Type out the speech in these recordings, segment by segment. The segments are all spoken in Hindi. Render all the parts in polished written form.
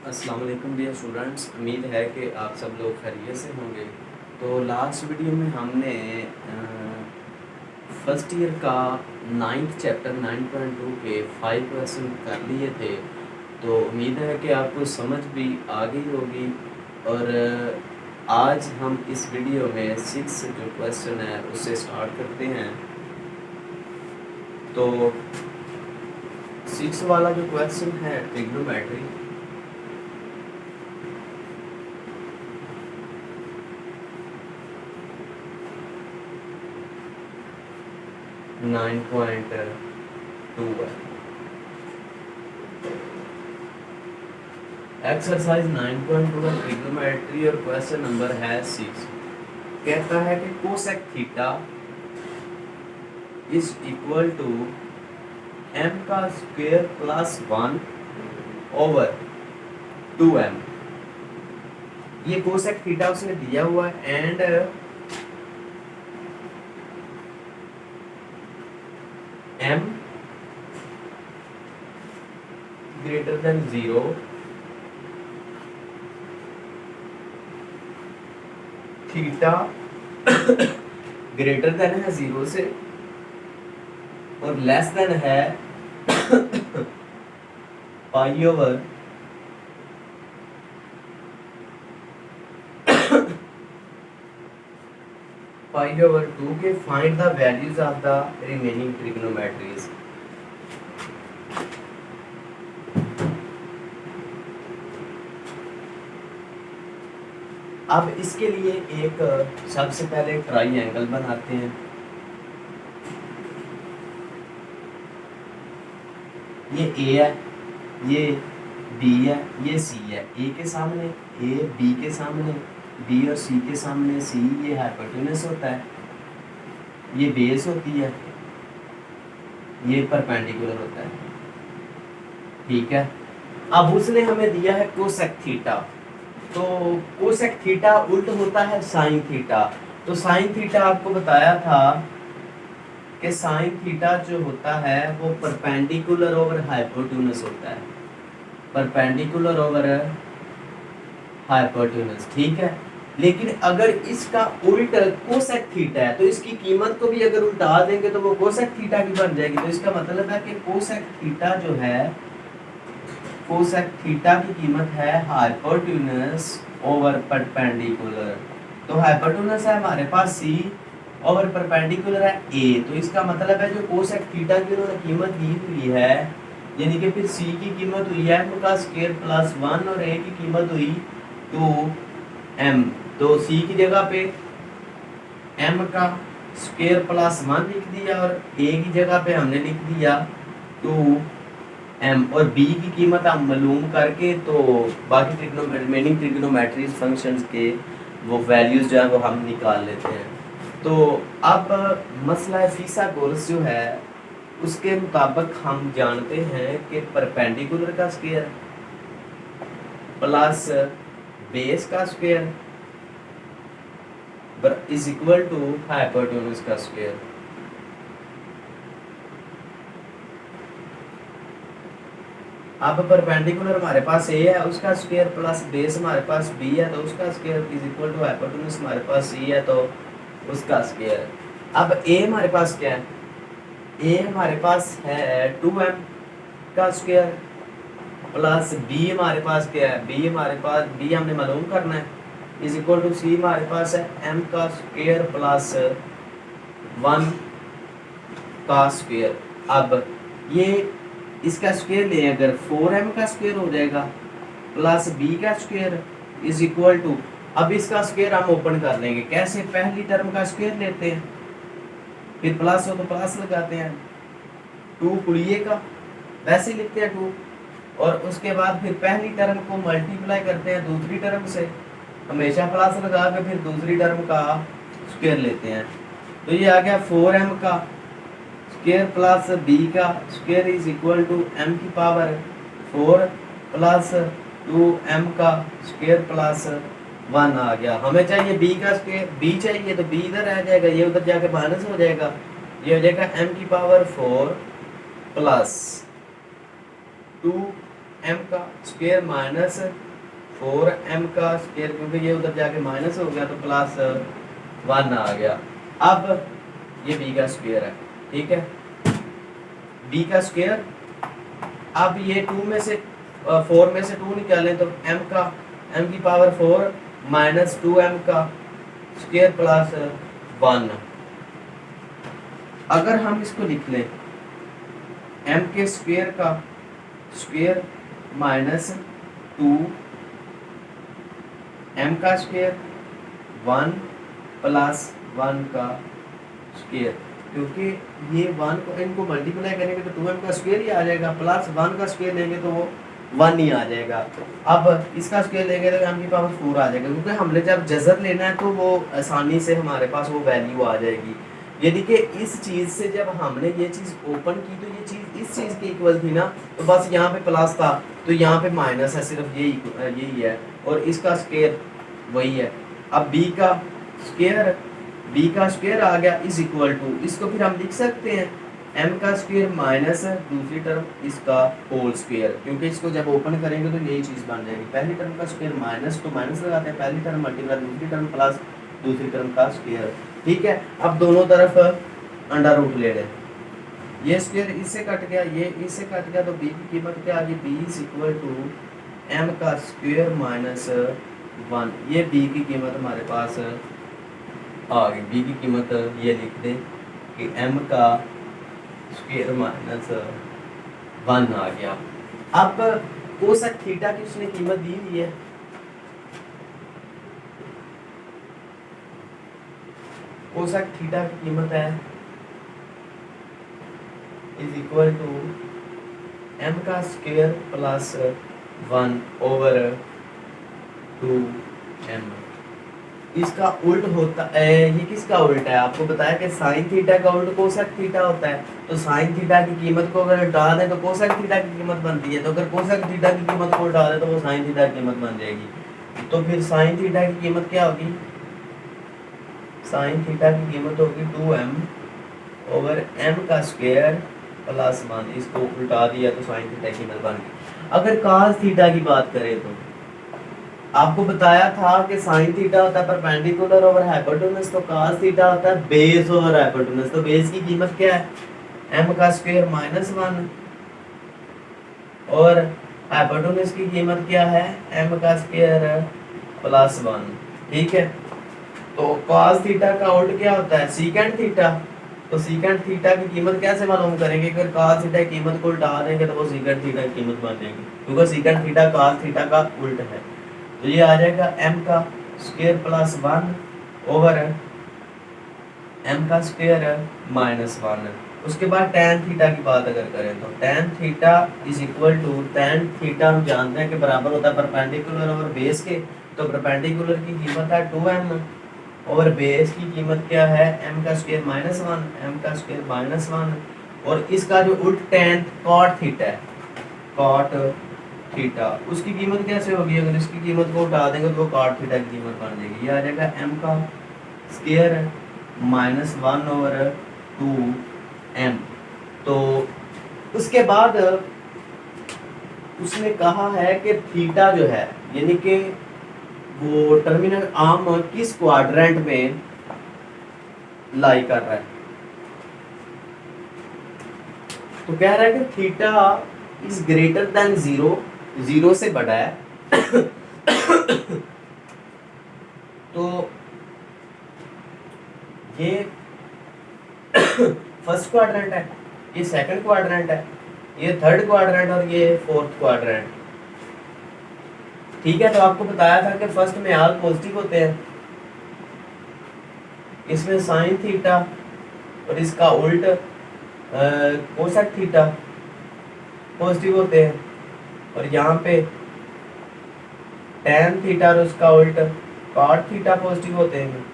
अस्सलाम वालेकुम डियर स्टूडेंट्स, उम्मीद है कि आप सब लोग खैरियत से होंगे। तो लास्ट वीडियो में हमने फर्स्ट ईयर का 9th चैप्टर 9.2 के 5 क्वेश्चन कर लिए थे। तो उम्मीद है कि आपको समझ भी आ गई होगी। और आज हम इस वीडियो में 6 जो क्वेश्चन है उससे स्टार्ट करते हैं। तो 6 वाला जो क्वेश्चन है ट्रिग्नोमेट्री, 9.2 है। एक्सरसाइज 9.2 ट्रिग्नोमेट्री और क्वेश्चन नंबर है 6। कहता है कि cosec theta is equal to m का स्क्वायर प्लस 1 ओवर 2m। ये कोसेक थीटा उसने दिया हुआ है and m greater than 0 theta greater than है 0 से और लेस देन है पाई ओवर पाई ओवर 2 के find the values of the remaining trigonometries. अब इसके लिए एक सबसे पहले ट्राइएंगल बनाते हैं। ये ए है, ये बी है, ये सी है। ए के सामने ए, बी के सामने बी और सी के सामने सी। ये हाइपोटेनस होता है, ये बेस होती है, ये परपेंडिकुलर होता है। ठीक है। अब उसने हमें दिया है कोसेक थीटा। तो कोसेक थीटा उल्ट होता है साइन थीटा। तो साइन थीटा आपको बताया था कि साइन थीटा जो होता है वो परपेंडिकुलर ओवर हाइपोटेनस होता है, परपेंडिकुलर ओवर हाइपोटेनस। ठीक है। लेकिन अगर इसका उल्ट कोसेक थीटा है तो इसकी कीमत को भी अगर उल्टा देंगे तो वो कोसेक थीटा की बन जाएगी। तो इसका मतलब है कि कोसेक थीटा जो है, कोसेक थीटा की कीमत है हाइपोटेनस ओवर परपेंडिकुलर। तो हाइपोटेनस है हमारे पास सी ओवर परपेंडिकुलर है ए। तो इसका मतलब है जो कोसेक थीटा की उन्होंने कीमत दी हुई है, यानी कि फिर सी की कीमत हुई है m का स्क्वायर प्लस 1 और a की कीमत हुई 2m। तो सी की जगह पे m का स्क्वायर प्लस 1 लिख दिया और a की जगह पे हमने लिख दिया 2m। और b की कीमत हम मालूम करके तो बाकी रिमेनिंग ट्रिग्नोमेट्री फंक्शंस के वो वैल्यूज जो है वो हम निकाल लेते हैं। तो अब मसला फिसागोरस जो है उसके मुताबिक हम जानते हैं कि परपेंडिकुलर का स्क्वायर प्लस बेस का square is equal to hypotenuse का स्क्वायर। अब परपेंडिकुलर हमारे पास ए है, उसका स्क्वायर प्लस बेस हमारे पास बी है तो उसका square is equal to hypotenuse हमारे पास सी है तो उसका स्क्वायर। अब ए हमारे पास क्या है, ए हमारे पास है 2m का स्क्वायर प्लस बी हमारे पास क्या है, बी हमारे पास बी हमने मालूम करना है इज इक्वल टू सी हमारे पास है m का स्क्वायर प्लस 1 का स्क्वायर। अब ये इसका स्क्वायर ले अगर 4m का स्क्वायर हो जाएगा प्लस b का स्क्वायर इज इक्वल टू, अब इसका स्क्वायर हम ओपन कर लेंगे। कैसे, पहली टर्म का स्क्वायर लेते हैं, फिर प्लस हो तो प्लस लगाते हैं, 2 कुड़िए का वैसे ही लिखते हैं 2, और उसके बाद फिर पहली टर्म को मल्टीप्लाई करते हैं दूसरी टर्म से, हमेशा प्लस लगा के फिर दूसरी टर्म का स्क्वायर लेते हैं। तो ये आ गया 4m का स्क्वायर प्लस b का square is equal to m की पावर 4 प्लस 2m का स्क्वायर प्लस 1 आ गया। हमें चाहिए b का स्क्वायर, b चाहिए तो b इधर आ जाएगा, ये उधर जाके माइनस हो जाएगा, ये हो जाएगा m की पावर 4 प्लस 2 एम का स्क्वायर माइनस 4m का स्क्वायर, क्योंकि ये उधर जाके माइनस हो गया तो प्लस 1 आ गया। अब ये b का स्क्वायर है, ठीक है, b का स्क्वायर। अब ये 2 में से 4 में से 2 निकालें तो m की पावर 4 माइनस 2m का स्क्वायर प्लस 1। अगर हम इसको लिख लें m के स्क्वायर का स्क्वायर माइनस 2 m का स्क्वायर 1 प्लस 1 का स्क्वायर, क्योंकि ये 1 को इनको मल्टीप्लाई करेंगे तो 2m का स्क्वायर ही आ जाएगा, प्लस 1 का स्क्वायर लेंगे तो वो 1 ही आ जाएगा। अब इसका स्क्वायर लेंगे तो m की पावर 4 आ जाएगा, क्योंकि हमने जब जज़र लेना है तो वो आसानी से हमारे पास वो वैल्यू आ जाएगी। यानी कि इस चीज़ से जब हमने ये चीज़ ओपन की तो ये चीज़ इस चीज़ के इक्वल थी ना, तो बस यहाँ पे प्लस था तो यहाँ पे माइनस है, सिर्फ यही है, और इसका स्क्वायर वही है। अब b का स्क्वायर आ गया इज इक्वल टू, इसको फिर हम लिख सकते हैं m का स्क्वायर माइनस दूसरी टर्म इसका होल स्क्वायर, क्योंकि इसको जब ओपन करेंगे तो यही चीज़ बन जाएगी। पहली टर्म का स्क्वायर माइनस तो माइनस लगाते हैं, पहली टर्म मल्टीप्लाई दूसरी टर्म प्लस दूसरी टर्म का स्क्वायर, ठीक है। अब दोनों तरफ अंडर रूट ले लें, ये स्क्वायर इससे कट गया, ये इससे कट गया, तो b की कीमत क्या आ गई, b is equal to m का स्क्वायर माइनस 1। ये b की कीमत हमारे पास आ गई। b की कीमत ये लिख दें कि m का स्क्वायर माइनस 1 आ गया। अब कोसेक थीटा की उसने कीमत दी हुई है, कोसेक थीटा की कीमत है इज इक्वल टू m का स्क्वायर प्लस 1 ओवर 2m। इसका उल्ट होता है, ये किसका उल्टा है, आपको बताया कि साइन थीटा का उल्ट कोसेक थीटा होता है। तो साइन थीटा की कीमत को अगर हटा दें तो कोसेक थीटा की कीमत बनती है, तो अगर कोसेक थीटा की कीमत को हटा दें तो वो साइन थीटा की कीमत बन जाएगी। तो फिर साइन थीटा की कीमत क्या होगी, साइन थीटा की कीमत होगी 2m ओवर m का स्क्वायर प्लस 1। इसको उल्टा दिया तो साइन थीटा की कीमत बन गई। अगर cos थीटा की बात करें तो आपको बताया था कि साइन थीटा होता है परपेंडिकुलर ओवर हाइपोटेन्यूज, तो cos थीटा होता है बेस ओवर हाइपोटेन्यूज। तो बेस की कीमत क्या है, m का स्क्वायर माइनस 1 और हाइपोटेन्यूज की कीमत क्या है, m का स्क्वायर प्लस 1, ठीक है। तो cos थीटा का उल्ट क्या होता है, सीकेंट थीटा। तो सीकेंट थीटा की कीमत कैसे मालूम करेंगे, अगर cos थीटा की कीमत को उल्टा देंगे तो वो सीकेंट थीटा की कीमत बन जाएगी, क्योंकि सीकेंट थीटा cos थीटा का उल्ट है। तो ये आ जाएगा m का स्क्वायर प्लस 1 ओवर m का स्क्वायर माइनस 1। उसके बाद tan थीटा की बात अगर करें तो tan theta is equal to, tan theta हम जानते हैं कि बराबर होता है परपेंडिकुलर ओवर बेस के। तो परपेंडिकुलर की कीमत है 2m और बेस की कीमत क्या है, m का स्क्वायर माइनस 1, m का स्क्वायर माइनस 1। और इसका जो उल्ट tan cot थीटा है, cot थीटा, उसकी कीमत कैसे होगी, अगर इसकी कीमत को उठा देंगे तो वो cot थीटा की कीमत बन जाएगी। ये आ जाएगा m का स्क्वायर माइनस 1 ओवर 2m। तो उसके बाद उसने कहा है कि थीटा जो है, यानी कि वो टर्मिनल आर्म किस क्वाड्रेंट में लाई कर रहा है। तो कह रहा है कि थीटा इज ग्रेटर देन 0, 0 से बड़ा है। तो ये फर्स्ट क्वाड्रेंट है, ये सेकंड क्वाड्रेंट है, ये थर्ड क्वाड्रेंट और ये फोर्थ क्वाड्रेंट, ठीक है। तो आपको बताया था कि फर्स्ट में आल पॉजिटिव होते हैं, इसमें साइन थीटा और इसका उल्ट कोसेक थीटा पॉजिटिव होते हैं, और यहाँ पे tan थीटा और उसका उल्ट cot थीटा पॉजिटिव होते हैं,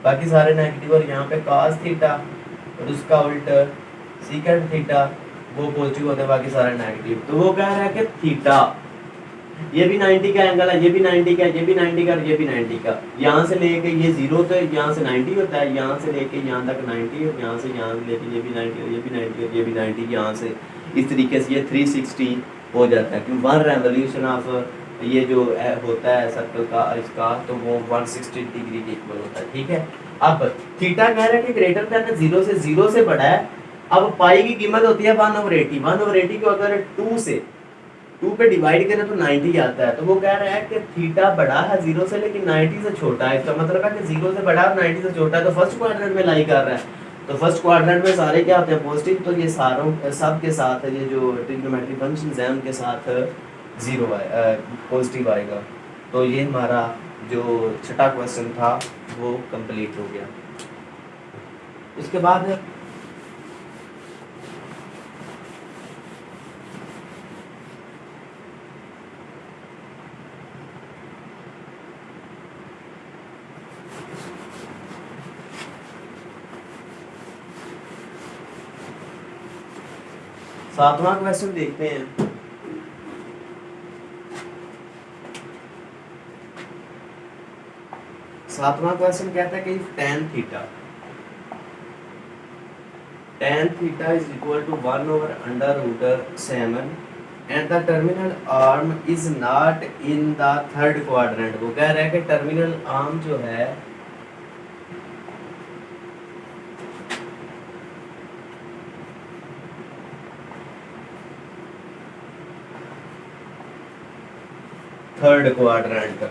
बाकी सारे नेगेटिव। और यहाँ पे cos थीटा और उसका उल्ट सीकेंट थीटा वो पॉजिटिव होते हैं, बाकी सारे नेगेटिव। तो वो कह रहा है कि थीटा ये भी 90 का एंगल है, ये भी 90 का, ये भी 90 का और ये भी 90 का। यहाँ से लेके ये 0 तो यहाँ से 90 होता है, यहाँ से लेके यहाँ तक 90 और यहाँ से लेके ये भी 90 और ये भी 90 और ये भी 90, यहाँ से इस तरीके से ये 360 हो जाता है, क्योंकि 1 रेवोल्यूशन ऑफ ये जो होता है सर्कल का इसका, तो वो 160 डिग्री के इक्वल होता है। ठीक है, अब थीटा कह रहा है कि ग्रेटर देन 0 से बड़ा है। अब पाई की कीमत होती है 1/80। 1/80 को अगर 2 से 2 पे डिवाइड करें तो 90 आता है। तो वो कह रहा है कि थीटा बड़ा है 0 से लेकिन 90 से छोटा है। इसका मतलब है कि 0 से बड़ा और 90 से छोटा है, तो फर्स्ट क्वाड्रेंट में लाई कर रहा है। तो फर्स्ट क्वाड्रेंट में सारे क्या होते हैं, पॉजिटिव। तो ये सारों सब के साथ ये जो ट्रिग्नोमेट्री फंक्शंस हैं उनके साथ 0 आए, पॉजिटिव आएगा। तो ये हमारा जो छठा क्वेश्चन था वो कंप्लीट हो गया। उसके बाद सातवां क्वेश्चन देखते हैं। सातवां क्वेश्चन कहता है कि tan theta is equal to 1/√7 and the terminal arm is not in the third quadrant। वो कह रहा है कि टर्मिनल आर्म जो है थर्ड क्वाड्रेंट,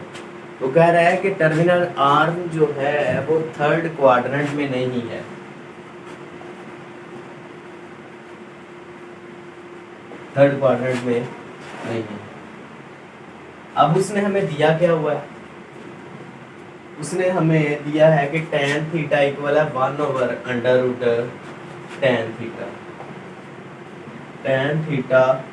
वो कह रहा है कि टर्मिनल आर्म जो है वो थर्ड क्वाड्रेंट में नहीं है। थर्ड क्वाड्रेंट में नहीं है। अब उसने हमें दिया क्या हुआ है, उसने हमें दिया है कि tan थीटा इक्वल है 1/√tan theta. tan theta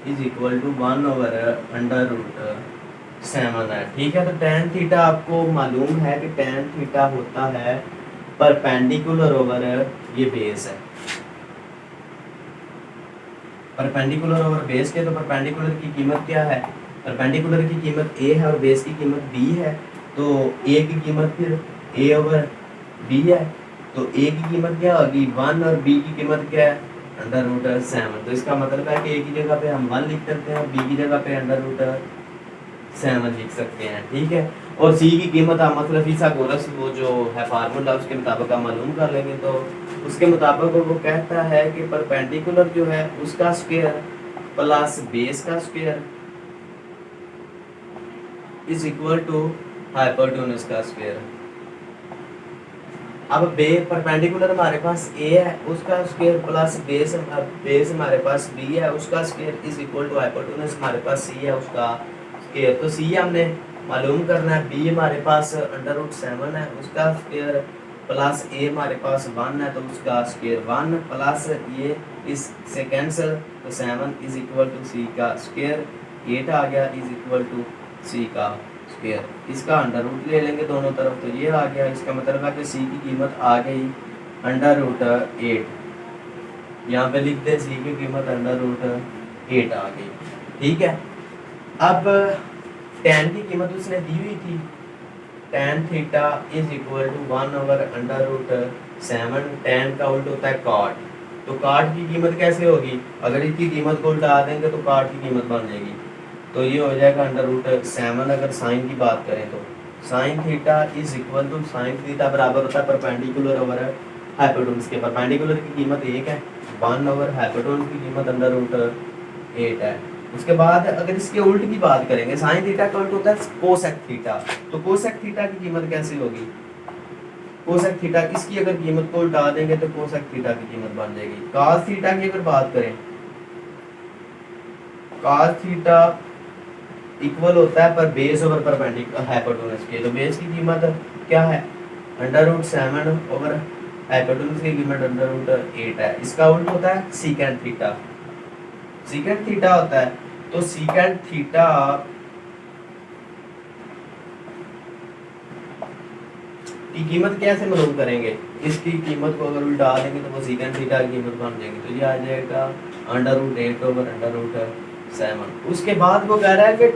is equal to 1/√7 है। ठीक है, तो tan थीटा आपको मालूम है कि tan थीटा होता है परपेंडिकुलर ओवर ये बेस है। परपेंडिकुलर ओवर बेस के, तो परपेंडिकुलर की कीमत क्या है, परपेंडिकुलर की कीमत a है और बेस की कीमत b है। तो a की कीमत फिर a/b है। तो a की कीमत क्या होगी 1 और b की कीमत क्या है √7। तो इसका मतलब है कि a की जगह पे हम 1 लिख सकते हैं और b की जगह पे √7 लिख सकते हैं। ठीक है, और c की कीमत हम मतलब फिथागोरस वो जो है फार्मूला उसके मुताबिक हम मालूम कर लेंगे। तो उसके मुताबिक वो कहता है कि परपेंडिकुलर जो है उसका स्क्वायर प्लस बेस का square is equal to hypotenuse का स्क्वायर। अब बे परपेंडिकुलर हमारे पास a है उसका स्क्वायर प्लस बेस हमारे पास b है उसका square is equal to hypotenuse हमारे पास c है उसका स्क्वायर। तो c हमने मालूम करना है, b हमारे पास √7 है उसका स्क्वायर प्लस a हमारे पास 1 है तो उसका स्क्वायर 1 प्लस ये इससे कैंसिल, तो 7 इज इक्वल टू c का स्क्वायर 8 आ गया इज इक्वल टू c का स्क्वायर। इसका अंडर रूट ले लेंगे दोनों तरफ, तो ये आ गया। इसका मतलब है कि c की कीमत आ गई √8। यहाँ पे लिख दे c की कीमत √8 आ गई। ठीक है, अब tan की कीमत उसने दी हुई थी, tan theta is equal to 1/√7। tan का उल्टा होता है cot। तो cot की कीमत कैसे होगी, अगर इसकी कीमत को उल्टा देंगे तो cot की कीमत बन जाएगी। तो ये हो जाएगा √7। अगर साइन की बात करें तो sine theta is equal to sine theta बराबर होता है परपेंडिकुलर ओवर हाइपोटेन्यूज के। परपेंडिकुलर की कीमत 1 है 1 ओवर हाइपोटेन्यूज की कीमत √8 है। उसके बाद अगर इसके उल्ट की बात करेंगे, साइन थीटा का उल्ट होता है कोसेक थीटा। तो कोसेक थीटा की कीमत कैसे होगी, कोसेक थीटा इसकी अगर कीमत को उल्टा देंगे तो कोसेक थीटा की कीमत बन जाएगी। कॉस थीटा की अगर बात करें, कॉस थीटा इक्वल होता है पर बेस ओवर परपेंडिकुलर हाइपोटेन्यूज के। तो बेस की कीमत क्या है √7 ओवर हाइपोटेन्यूज की कीमत √8 है। इसका उल्ट होता है सीकेंट थीटा। सीकेंट थीटा होता है, तो सीकेंट थीटा की कीमत कैसे मालूम करेंगे, इसकी कीमत को अगर उल्टा देंगे तो वो सीकेंट थीटा की कीमत बन जाएगी। तो ये आ जाएगा √8 ओवर √7। उसके बाद वो कह रहा है कि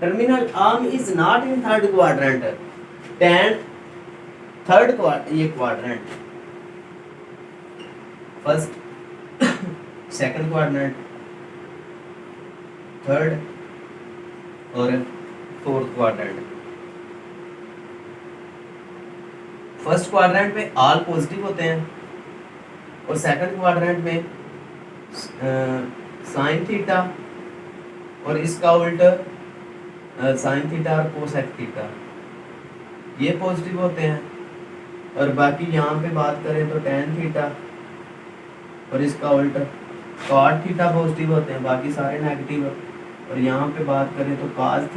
terminal arm is not in third quadrant. tan third ये quadrant first second quadrant third और फोर्थ क्वाड्रेंट। फर्स्ट क्वाड्रेंट में ऑल पॉजिटिव होते हैं और सेकंड क्वाड्रेंट में साइन थीटा और इसका उल्टा साइन थीटा और कोसेक थीटा ये पॉजिटिव होते हैं, और बाकी यहाँ पे बात करें तो टेन थीटा और इसका उल्टा कॉट थीटा पॉजिटिव होते हैं, बाकी सारे नेगेटिव। और यहाँ पे बात करें तो काज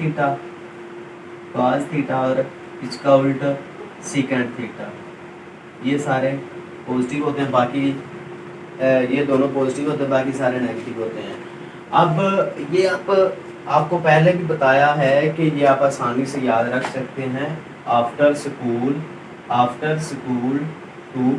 थीटा और इसका उल्टा सीकेंट थीटा ये सारे पॉजिटिव होते हैं, बाकी ये दोनों पॉजिटिव होते हैं, बाकी सारे नेगेटिव होते हैं। अब ये आपको पहले भी बताया है कि ये आप आसानी से याद रख सकते हैं। आफ्टर स्कूल टू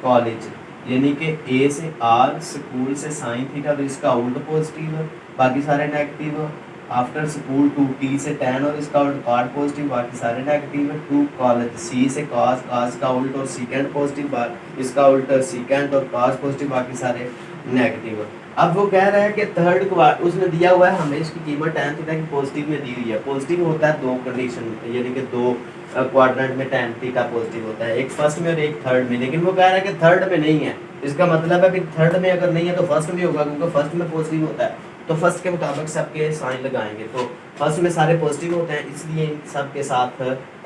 कॉलेज, यानी कि ए से आर, स्कूल से साइन थीटा तो इसका उल्टा पॉजिटिव, बाकी सारे negative. After school to T से टेन और इसका उल्टा कॉट पॉजिटिव, बाकी सारे नेगेटिव। टू कॉलेज सी से कास का उल्टा और सीकेंट पॉजिटिव, इसका उल्टा सीकेंट और कास पॉजिटिव, बाकी सारे नेगेटिव। अब वो कह रहा है कि थर्ड उसने दिया हुआ है हमें, इसकी कीमत टेन थीटा की पॉजिटिव में दी हुई है। पॉजिटिव होता है दो कंडीशन, यानी कि दो क्वाड्रेंट में टेन थीटा पॉजिटिव होता है, एक फर्स्ट में और एक थर्ड में। लेकिन वो कह रहा है कि थर्ड में नहीं है, इसका मतलब है कि थर्ड में अगर नहीं है तो फर्स्ट में होगा, क्योंकि फर्स्ट में पॉजिटिव होता है। तो फर्स्ट के मुताबिक सबके साइन लगाएंगे, तो फर्स्ट में सारे पॉजिटिव होते हैं, इसलिए सब के साथ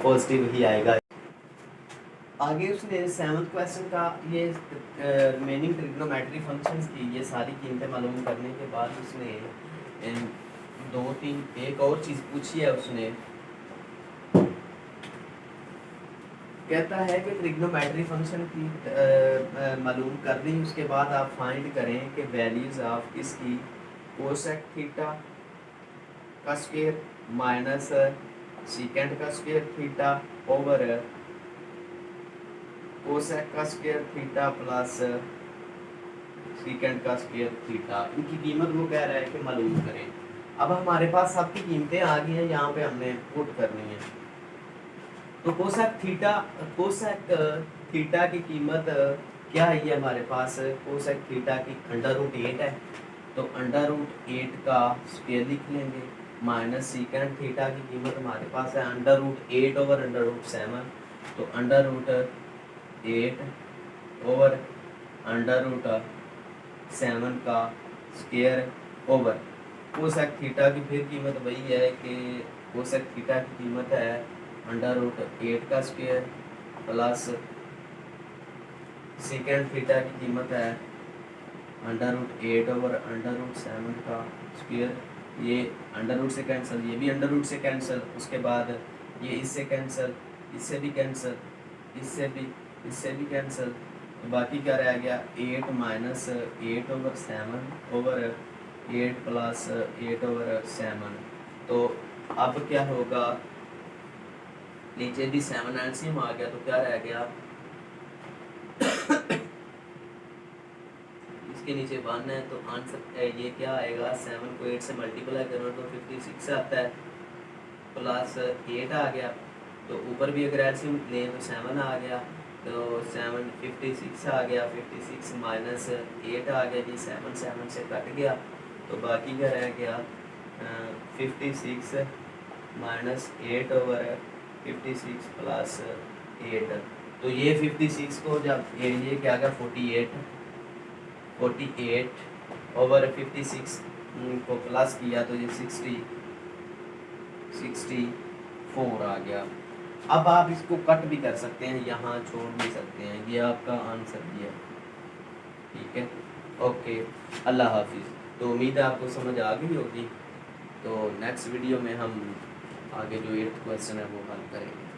पॉजिटिव ही आएगा। आगे उसने सेवंथ क्वेश्चन का ये रिमेनिंग ट्रिग्नोमेट्री फंक्शंस की ये सारी कीमतें मालूम करने के बाद उसने दो तीन एक और चीज़ पूछी है। उसने कहता है कि ट्रिग्नोमेट्री फंक्शन की मालूम कर दी, उसके बाद आप फाइंड करें कि वैल्यूज ऑफ इसकी कोसेक थीटा का स्क्वायर माइनस सीकेंट का स्क्वायर थीटा ओवर कोसेक का स्क्वायर थीटा प्लस सीकेंट का स्क्वायर थीटा, इनकी कीमत वो कह रहा है कि मालूम करें। अब हमारे पास सबकी कीमतें आ गई हैं, यहाँ पे हमने पुट करनी है। तो कोसेक थीटा की कीमत क्या है, ये हमारे पास कोसेक थीटा की √8 है, तो √8 का स्क्वायर लिख लेंगे, माइनस सीकेंट थीटा की कीमत हमारे पास है √8 ओवर √7, तो √8 ओवर √7 का स्क्वायर ओवर कोसेक थीटा की फिर कीमत वही है कि कोसेक थीटा की कीमत है √8 का स्क्वायर प्लस सीकेंट थीटा की कीमत है √8 ओवर √7 का स्क्वायर। ये √√ से कैंसिल, ये भी √√ से कैंसिल, उसके बाद ये इससे कैंसिल, इससे भी कैंसिल, इससे भी कैंसिल, तो बाकी क्या रह गया 8 minus 8 over 7 over 8 plus 8 over 7। तो अब क्या होगा, नीचे भी 7 एलसीएम आ गया, तो क्या रह गया इसके नीचे 1 है, तो आंसर ये क्या आएगा, 7 को 8 से मल्टीप्लाई करो तो 56 आता है, प्लस 8 आ गया, तो ऊपर भी अगर एलसीएम लें तो 7 आ गया, तो 7 56 आ गया, 56 माइनस 8 आ गया जी, 7 से कट गया, तो बाकी क्या रह गया 56 माइनस 8 ओवर 56 प्लस 8। तो ये 56 को जब ये क्या गया 48 ओवर 56 को प्लस किया तो ये 64 आ गया। अब आप इसको कट भी कर सकते हैं, यहाँ छोड़ भी सकते हैं, ये आपका आंसर भी है। ठीक है, ओके, अल्लाह हाफिज़। तो उम्मीद है आपको समझ आ गई होगी। तो नेक्स्ट वीडियो में हम आगे जो 8th क्वेश्चन है वो हल करेंगे।